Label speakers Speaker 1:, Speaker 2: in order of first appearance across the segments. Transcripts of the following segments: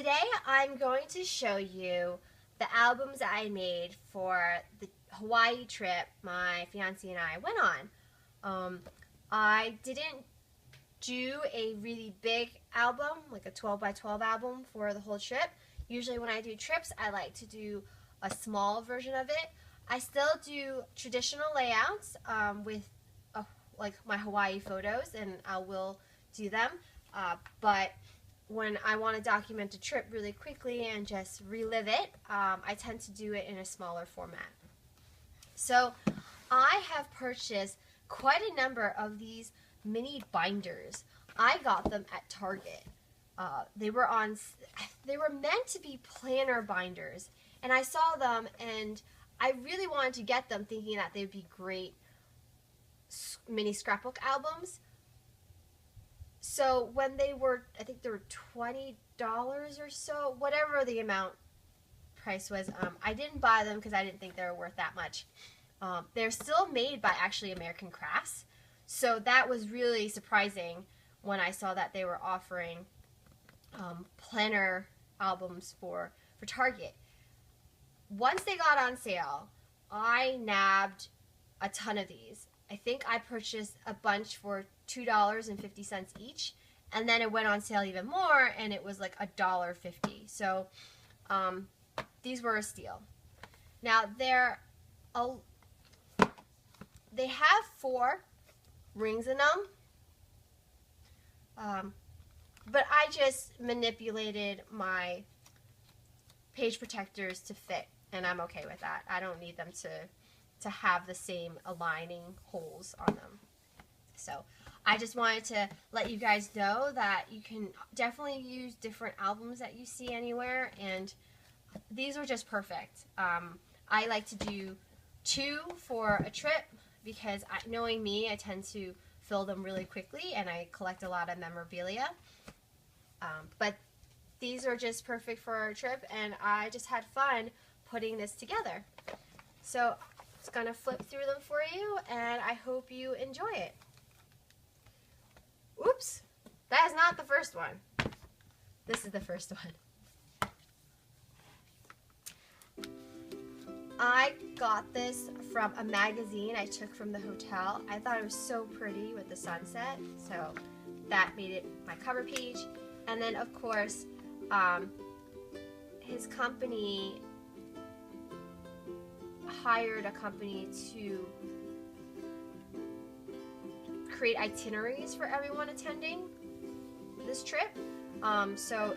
Speaker 1: Today I'm going to show you the albums that I made for the Hawaii trip my fiance and I went on. I didn't do a really big album, like a 12 by 12 album for the whole trip. Usually when I do trips, I like to do a small version of it. I still do traditional layouts with like my Hawaii photos, and I will do them. But when I want to document a trip really quickly and just relive it, I tend to do it in a smaller format. So I have purchased quite a number of these mini binders. I got them at Target. They were meant to be planner binders, and I saw them and I really wanted to get them, thinking that they'd be great mini scrapbook albums. So when they were, I think they were $20 or so, whatever the amount price was, I didn't buy them because I didn't think they were worth that much. They're still made by actually American crafts, so that was really surprising when I saw that they were offering planner albums for Target. Once they got on sale, I nabbed a ton of these. I think I purchased a bunch for $2.50 each, and then it went on sale even more, and it was like $1.50. So these were a steal. Now they have 4 rings in them, but I just manipulated my page protectors to fit, and I'm okay with that. I don't need them to have the same aligning holes on them. So I just wanted to let you guys know that you can definitely use different albums that you see anywhere, and these are just perfect. I like to do 2 for a trip because knowing me, I tend to fill them really quickly, and I collect a lot of memorabilia. But these are just perfect for our trip, and I just had fun putting this together. So I'm just going to flip through them for you, and I hope you enjoy it. Oops, that is not the first one. This is the first one. I got this from a magazine I took from the hotel. I thought it was so pretty with the sunset, so that made it my cover page. And then, of course, his company hired a company to create itineraries for everyone attending this trip. So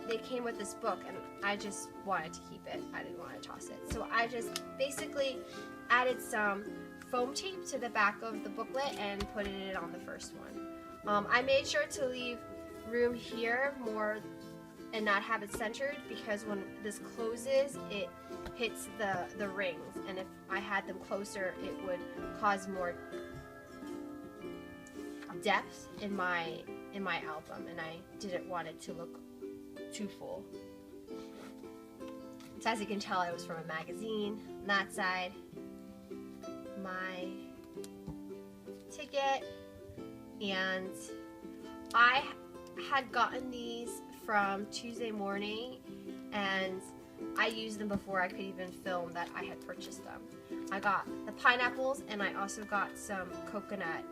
Speaker 1: they came with this book, and I just wanted to keep it. I didn't want to toss it. So I just basically added some foam tape to the back of the booklet and put it on the first one. I made sure to leave room here more and not have it centered, because when this closes, it hits the rings, and if I had them closer, it would cause more depth in my album, and I didn't want it to look too full. So as you can tell, it was from a magazine. On that side, my ticket, and I had gotten these from Tuesday morning, and I used them before I could even film that I had purchased them. I got the pineapples, and I also got some coconut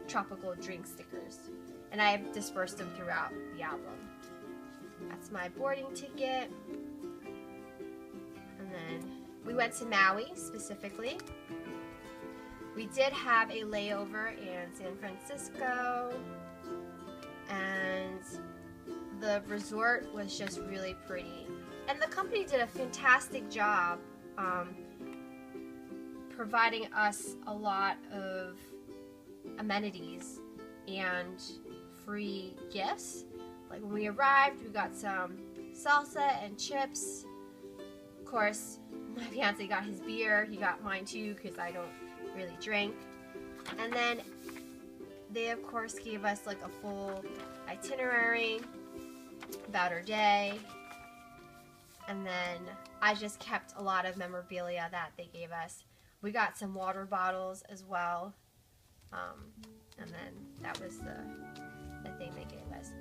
Speaker 1: tropical drink stickers, and I have dispersed them throughout the album. That's my boarding ticket. And then we went to Maui specifically. We did have a layover in San Francisco, and the resort was just really pretty. And the company did a fantastic job providing us a lot of amenities and free gifts. Like when we arrived, we got some salsa and chips. Of course, my fiance got his beer. He got mine too, because I don't really drink. And then they of course gave us like a full itinerary about our day. And then I just kept a lot of memorabilia that they gave us. We got some water bottles as well. And then that was the thing they gave us.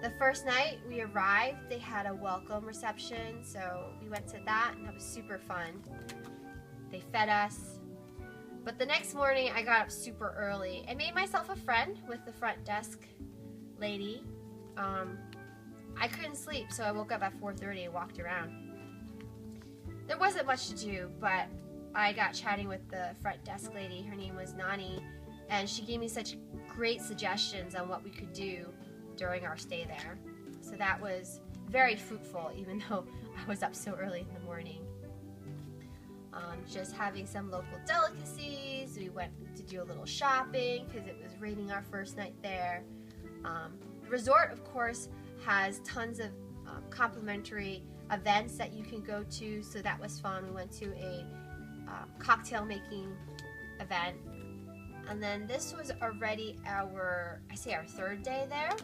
Speaker 1: The first night we arrived, they had a welcome reception, so we went to that, and that was super fun. They fed us. But the next morning, I got up super early. I made myself a friend with the front desk lady. I couldn't sleep, so I woke up at 4:30 and walked around. There wasn't much to do, but I got chatting with the front desk lady. Her name was Nani, and she gave me such great suggestions on what we could do during our stay there. So that was very fruitful, even though I was up so early in the morning. Just having some local delicacies. We went to do a little shopping because it was raining our first night there. The resort, of course, has tons of complimentary events that you can go to, so that was fun. We went to a cocktail making event, and then this was already our third day there.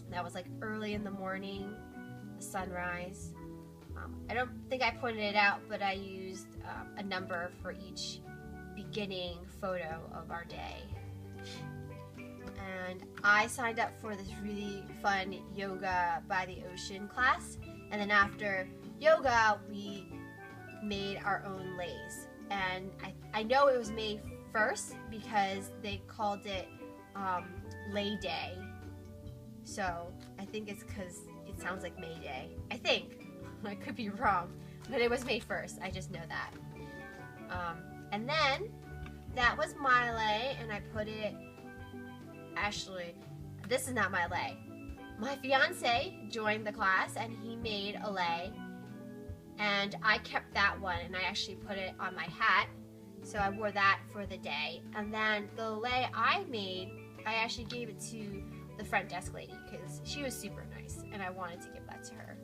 Speaker 1: That was like early in the morning, the sunrise. I don't think I pointed it out, but I used a number for each beginning photo of our day. And I signed up for this really fun yoga by the ocean class. And then after yoga, we made our own leis. And I know it was May 1st because they called it Lei Day. So I think it's because it sounds like May Day. I think. I could be wrong. But it was May 1st. I just know that. And then that was my lei, and I put it... Actually, this is not my lei. My fiance joined the class, and he made a lei. And I kept that one, and I actually put it on my hat. So I wore that for the day. And then the lei I made, I actually gave it to the front desk lady because she was super nice, and I wanted to give that to her.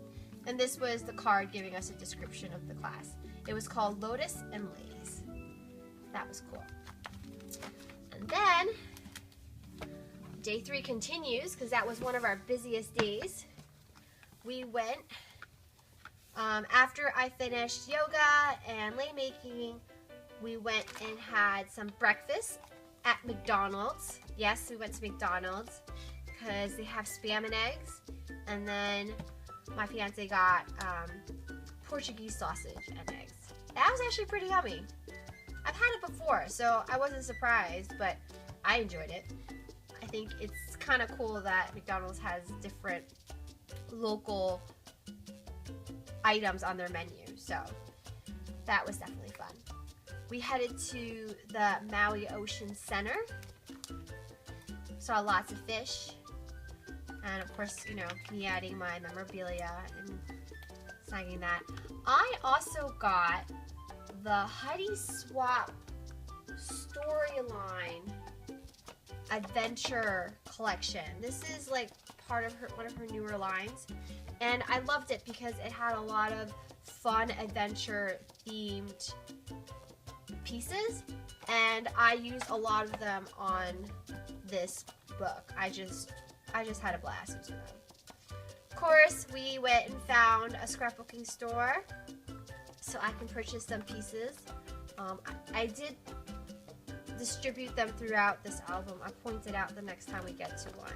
Speaker 1: And this was the card giving us a description of the class. It was called Lotus and Leis. That was cool. And then day 3 continues because that was one of our busiest days. We went, after I finished yoga and lei making, we went and had some breakfast at McDonald's. Yes, we went to McDonald's because they have Spam and eggs. And then my fiance got Portuguese sausage and eggs. That was actually pretty yummy. I've had it before, so I wasn't surprised, but I enjoyed it. I think it's kind of cool that McDonald's has different local items on their menu, so that was definitely fun. We headed to the Maui Ocean Center. Saw lots of fish. And of course, you know, me adding my memorbilia and snagging that. I also got the Huddy Swap Storyline Adventure Collection. This is like part of one of her newer lines. And I loved it because it had a lot of fun adventure themed pieces. And I used a lot of them on this book. I just had a blast using them. Of course, we went and found a scrapbooking store so I can purchase some pieces. I did distribute them throughout this album. I pointed out the next time we get to one.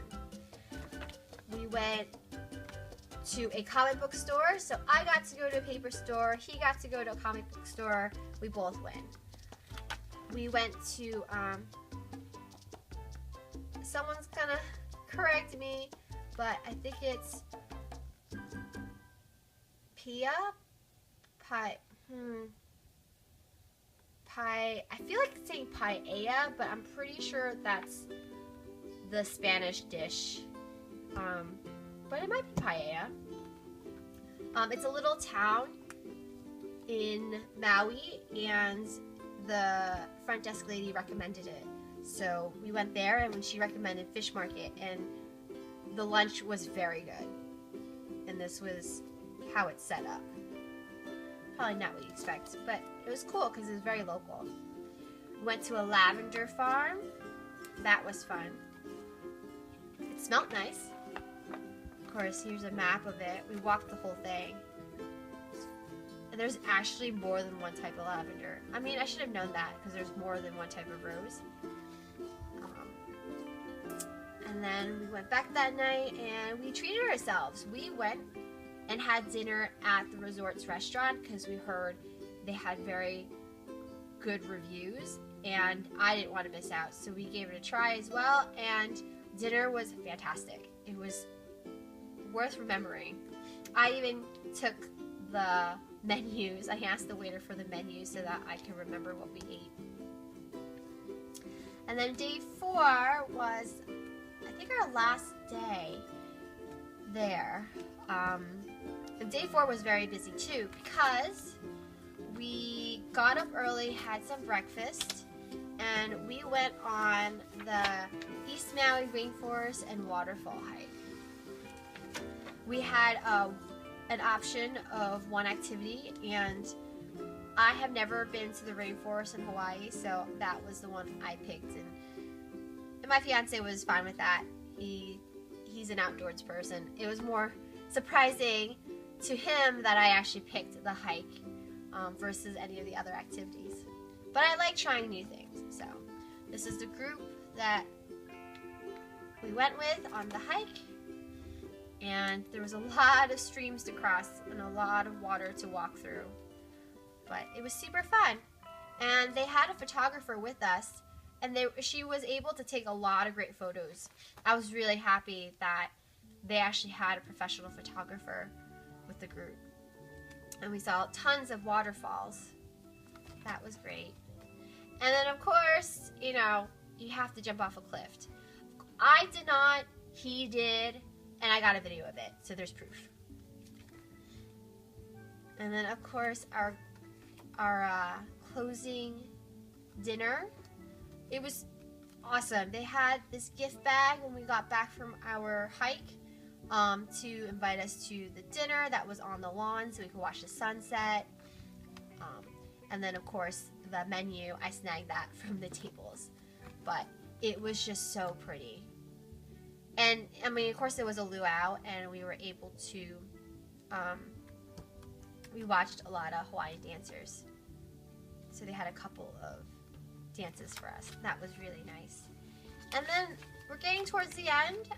Speaker 1: We went to a comic book store, so I got to go to a paper store. He got to go to a comic book store. We both went. We went to, someone's gonna correct me, but I think it's I feel like it's saying paella, but I'm pretty sure that's the Spanish dish. But it might be paella. It's a little town in Maui, and the front desk lady recommended it. So we went there, and when she recommended Fish Market, and the lunch was very good. And this was how it's set up. Probably not what you expect, but it was cool because it was very local. We went to a lavender farm. That was fun. It smelled nice. Of course, here's a map of it. We walked the whole thing. And there's actually more than one type of lavender. I mean, I should have known that because there's more than one type of rose. And And then we went back that night and we treated ourselves. We went and had dinner at the resort's restaurant because we heard they had very good reviews and I didn't want to miss out. So we gave it a try as well, and dinner was fantastic. It was worth remembering. I even took the menus. I asked the waiter for the menu so that I can remember what we ate. And then day 4 was, I think, our last day there. And day 4 was very busy too because we got up early, had some breakfast, and we went on the East Maui Rainforest and Waterfall hike. We had an option of one activity, and I have never been to the rainforest in Hawaii, so that was the one I picked, and my fiance was fine with that. He's an outdoors person. It was more surprising to him that I actually picked the hike versus any of the other activities. But I like trying new things, so this is the group that we went with on the hike, and there was a lot of streams to cross and a lot of water to walk through. But it was super fun, and they had a photographer with us, and she was able to take a lot of great photos. I was really happy that they actually had a professional photographer with the group, and we saw tons of waterfalls. That was great. And then, of course, you know, you have to jump off a cliff. I did not, he did, and I got a video of it, so there's proof. And then, of course, our closing dinner, it was awesome. They had this gift bag when we got back from our hike to invite us to the dinner that was on the lawn so we could watch the sunset. And then, of course, the menu, I snagged that from the tables. But it was just so pretty. And, I mean, of course, it was a luau, and we were able to, we watched a lot of Hawaiian dancers. So they had a couple of dances for us. That was really nice. And then we're getting towards the end.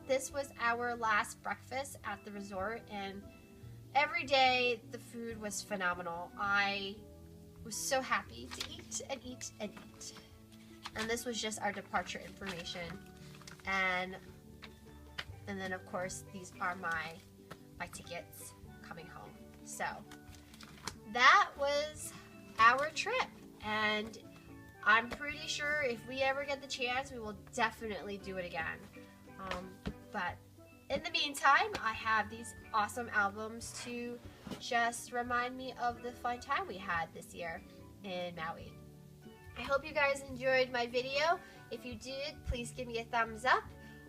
Speaker 1: This was our last breakfast at the resort, and every day the food was phenomenal. I was so happy to eat and eat and eat. And this was just our departure information. And then, of course, these are my tickets coming home. So that was our trip, and I'm pretty sure if we ever get the chance, we will definitely do it again. But in the meantime, I have these awesome albums to just remind me of the fun time we had this year in Maui. I hope you guys enjoyed my video. If you did, please give me a thumbs up.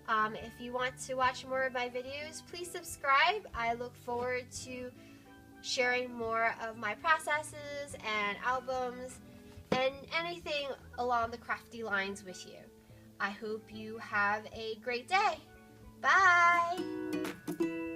Speaker 1: If you want to watch more of my videos, please subscribe. I look forward to sharing more of my processes and albums and anything along the crafty lines with you. I hope you have a great day. Bye!